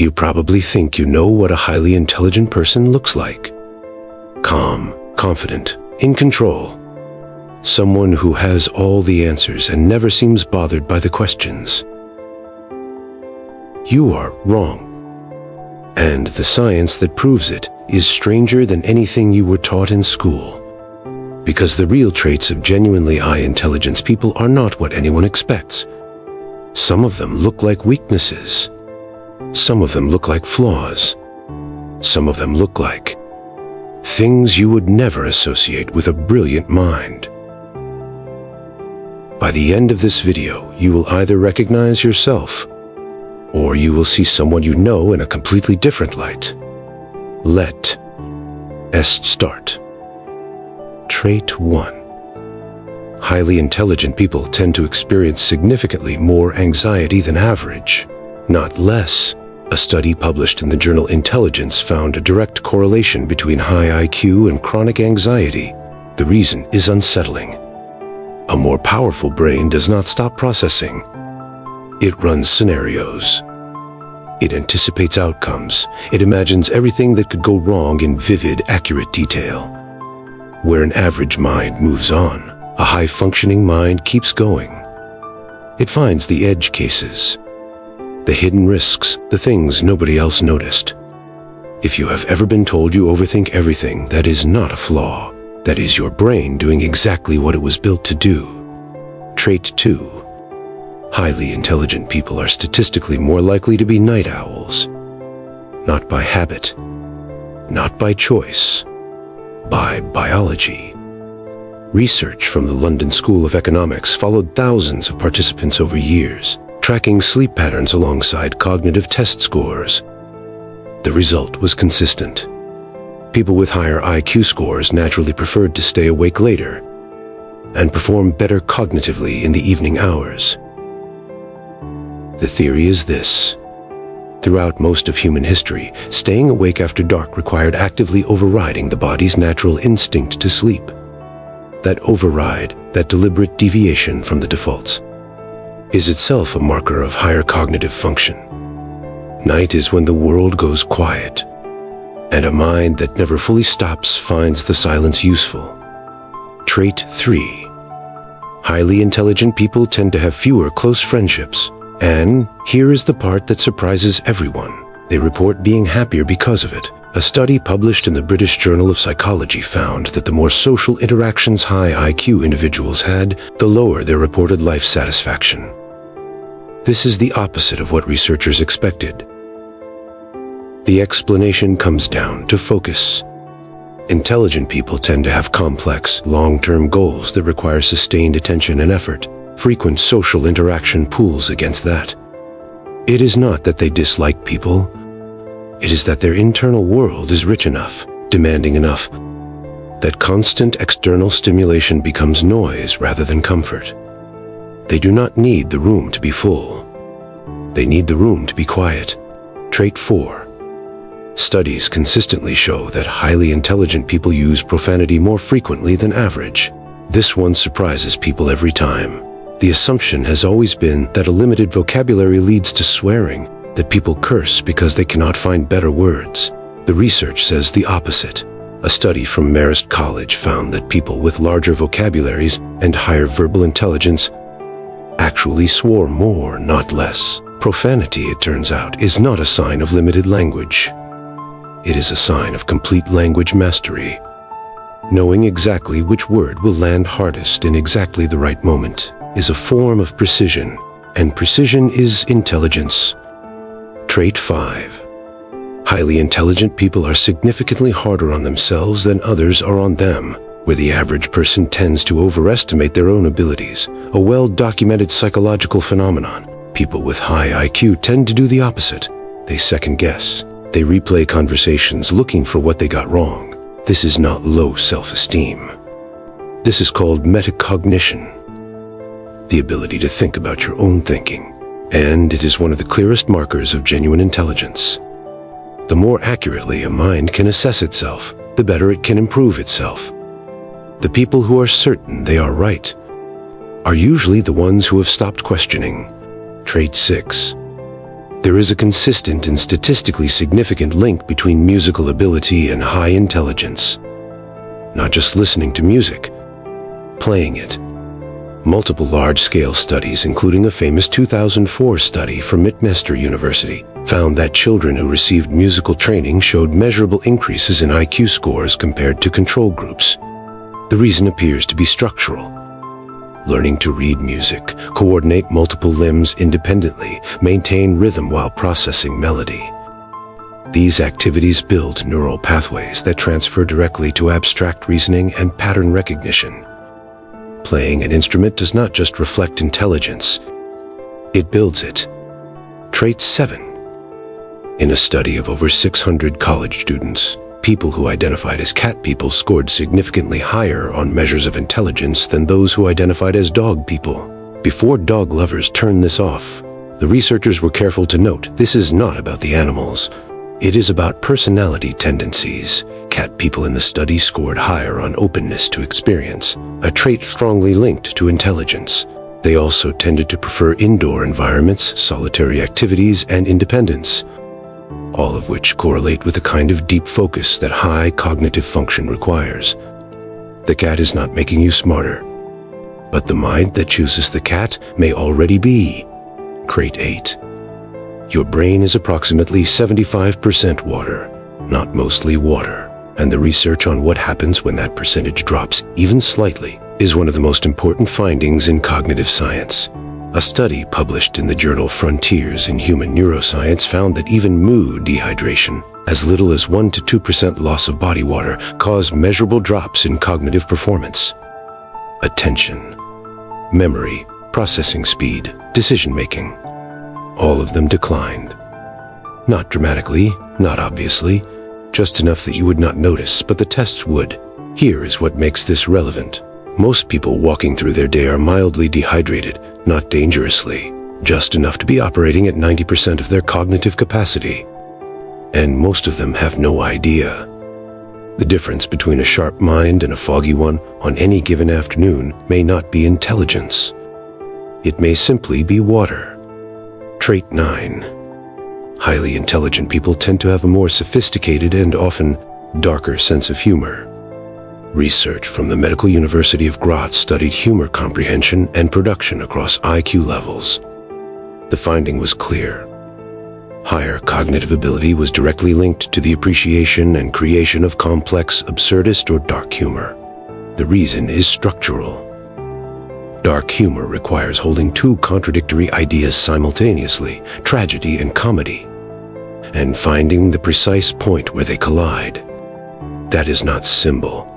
You probably think you know what a highly intelligent person looks like. Calm, confident, in control. Someone who has all the answers and never seems bothered by the questions. You are wrong. And the science that proves it is stranger than anything you were taught in school. Because the real traits of genuinely high intelligence people are not what anyone expects. Some of them look like weaknesses. Some of them look like flaws. Some of them look like things you would never associate with a brilliant mind. By the end of this video, you will either recognize yourself, or you will see someone you know in a completely different light. Let us start. Trait 1. Highly intelligent people tend to experience significantly more anxiety than average, not less. A study published in the journal Intelligence found a direct correlation between high IQ and chronic anxiety. The reason is unsettling. A more powerful brain does not stop processing. It runs scenarios. It anticipates outcomes. It imagines everything that could go wrong in vivid, accurate detail. Where an average mind moves on, a high-functioning mind keeps going. It finds the edge cases, the hidden risks, the things nobody else noticed. If you have ever been told you overthink everything, that is not a flaw. That is your brain doing exactly what it was built to do. Trait 2. Highly intelligent people are statistically more likely to be night owls. Not by habit, not by choice, by biology. Research from the London School of Economics followed thousands of participants over years, tracking sleep patterns alongside cognitive test scores. The result was consistent. People with higher IQ scores naturally preferred to stay awake later and perform better cognitively in the evening hours. The theory is this. Throughout most of human history, staying awake after dark required actively overriding the body's natural instinct to sleep. That override, that deliberate deviation from the defaults, is itself a marker of higher cognitive function. Night is when the world goes quiet, and a mind that never fully stops finds the silence useful. Trait 3. Highly intelligent people tend to have fewer close friendships. And here is the part that surprises everyone. They report being happier because of it. A study published in the British Journal of Psychology found that the more social interactions high IQ individuals had, the lower their reported life satisfaction. This is the opposite of what researchers expected. The explanation comes down to focus. Intelligent people tend to have complex, long-term goals that require sustained attention and effort. Frequent social interaction pulls against that. It is not that they dislike people. It is that their internal world is rich enough, demanding enough, that constant external stimulation becomes noise rather than comfort. They do not need the room to be full. They need the room to be quiet. Trait 4. Studies consistently show that highly intelligent people use profanity more frequently than average. This one surprises people every time. The assumption has always been that a limited vocabulary leads to swearing, that people curse because they cannot find better words. The research says the opposite. A study from Marist College found that people with larger vocabularies and higher verbal intelligence actually swore more, not less. Profanity, it turns out, is not a sign of limited language. It is a sign of complete language mastery. Knowing exactly which word will land hardest in exactly the right moment is a form of precision, and precision is intelligence. Trait 5. Highly intelligent people are significantly harder on themselves than others are on them, where the average person tends to overestimate their own abilities, a well-documented psychological phenomenon. People with high IQ tend to do the opposite. They second-guess. They replay conversations looking for what they got wrong. This is not low self-esteem. This is called metacognition. The ability to think about your own thinking, and it is one of the clearest markers of genuine intelligence. The more accurately a mind can assess itself, the better it can improve itself. The people who are certain they are right are usually the ones who have stopped questioning. Trait 6. There is a consistent and statistically significant link between musical ability and high intelligence. Not just listening to music, playing it. Multiple large-scale studies, including a famous 2004 study from McMaster University, found that children who received musical training showed measurable increases in IQ scores compared to control groups. The reason appears to be structural. Learning to read music, coordinate multiple limbs independently, maintain rhythm while processing melody. These activities build neural pathways that transfer directly to abstract reasoning and pattern recognition. Playing an instrument does not just reflect intelligence, it builds it. Trait 7. In a study of over 600 college students, people who identified as cat people scored significantly higher on measures of intelligence than those who identified as dog people. Before dog lovers turn this off, the researchers were careful to note this is not about the animals. It is about personality tendencies. Cat people in the study scored higher on openness to experience, a trait strongly linked to intelligence. They also tended to prefer indoor environments, solitary activities, and independence, all of which correlate with the kind of deep focus that high cognitive function requires. The cat is not making you smarter, but the mind that chooses the cat may already be. Trait 8. Your brain is approximately 75% water, not mostly water, and the research on what happens when that percentage drops even slightly is one of the most important findings in cognitive science. A study published in the journal Frontiers in Human Neuroscience found that even mood dehydration, as little as 1 to 2% loss of body water, caused measurable drops in cognitive performance. Attention, memory, processing speed, decision-making. All of them declined. Not dramatically, not obviously, just enough that you would not notice, but the tests would. Here is what makes this relevant. Most people walking through their day are mildly dehydrated, not dangerously, just enough to be operating at 90% of their cognitive capacity. And most of them have no idea. The difference between a sharp mind and a foggy one on any given afternoon may not be intelligence. It may simply be water. Trait 9. Highly intelligent people tend to have a more sophisticated and often darker sense of humor. Research from the Medical University of Graz studied humor comprehension and production across IQ levels. The finding was clear. Higher cognitive ability was directly linked to the appreciation and creation of complex, absurdist, or dark humor. The reason is structural. Dark humor requires holding two contradictory ideas simultaneously, tragedy and comedy, and finding the precise point where they collide. That is not symbol.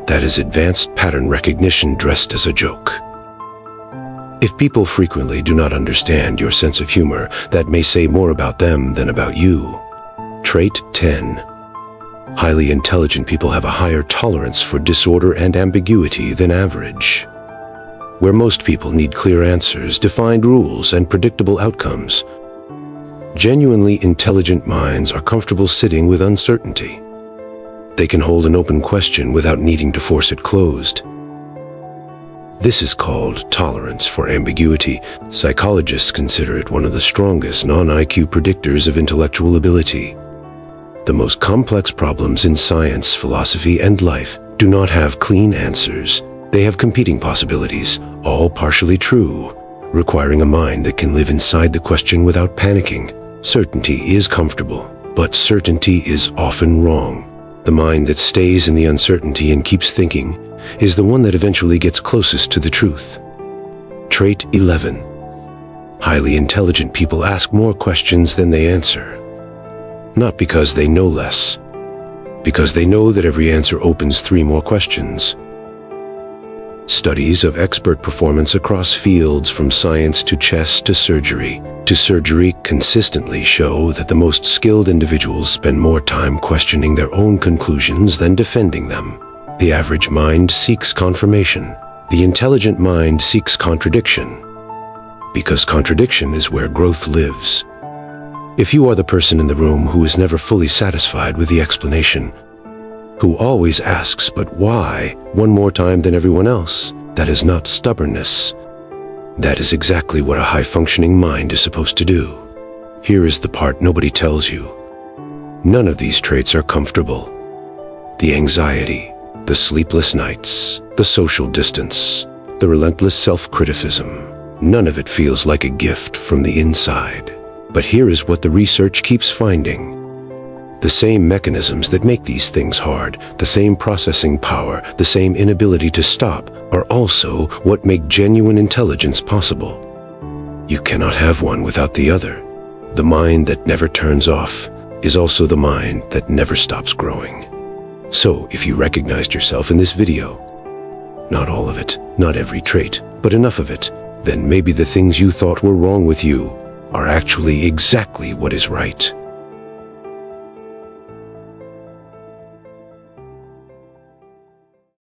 That is advanced pattern recognition dressed as a joke. If people frequently do not understand your sense of humor, that may say more about them than about you. Trait 10. Highly intelligent people have a higher tolerance for disorder and ambiguity than average. Where most people need clear answers, defined rules, and predictable outcomes, genuinely intelligent minds are comfortable sitting with uncertainty. They can hold an open question without needing to force it closed. This is called tolerance for ambiguity. Psychologists consider it one of the strongest non-IQ predictors of intellectual ability. The most complex problems in science, philosophy, and life do not have clean answers. They have competing possibilities, all partially true, requiring a mind that can live inside the question without panicking. Certainty is comfortable, but certainty is often wrong. The mind that stays in the uncertainty and keeps thinking is the one that eventually gets closest to the truth. Trait 11. Highly intelligent people ask more questions than they answer. Not because they know less, because they know that every answer opens 3 more questions. Studies of expert performance across fields from science to chess to surgery consistently show that the most skilled individuals spend more time questioning their own conclusions than defending them. The average mind seeks confirmation. The intelligent mind seeks contradiction, because contradiction is where growth lives. If you are the person in the room who is never fully satisfied with the explanation, who always asks "but why" one more time than everyone else, that is not stubbornness. That is exactly what a high-functioning mind is supposed to do. Here is the part nobody tells you. None of these traits are comfortable. The anxiety, the sleepless nights, the social distance, the relentless self-criticism, none of it feels like a gift from the inside. But here is what the research keeps finding. The same mechanisms that make these things hard, the same processing power, the same inability to stop, are also what make genuine intelligence possible. You cannot have one without the other. The mind that never turns off is also the mind that never stops growing. So, if you recognized yourself in this video, not all of it, not every trait, but enough of it, then maybe the things you thought were wrong with you are actually exactly what is right.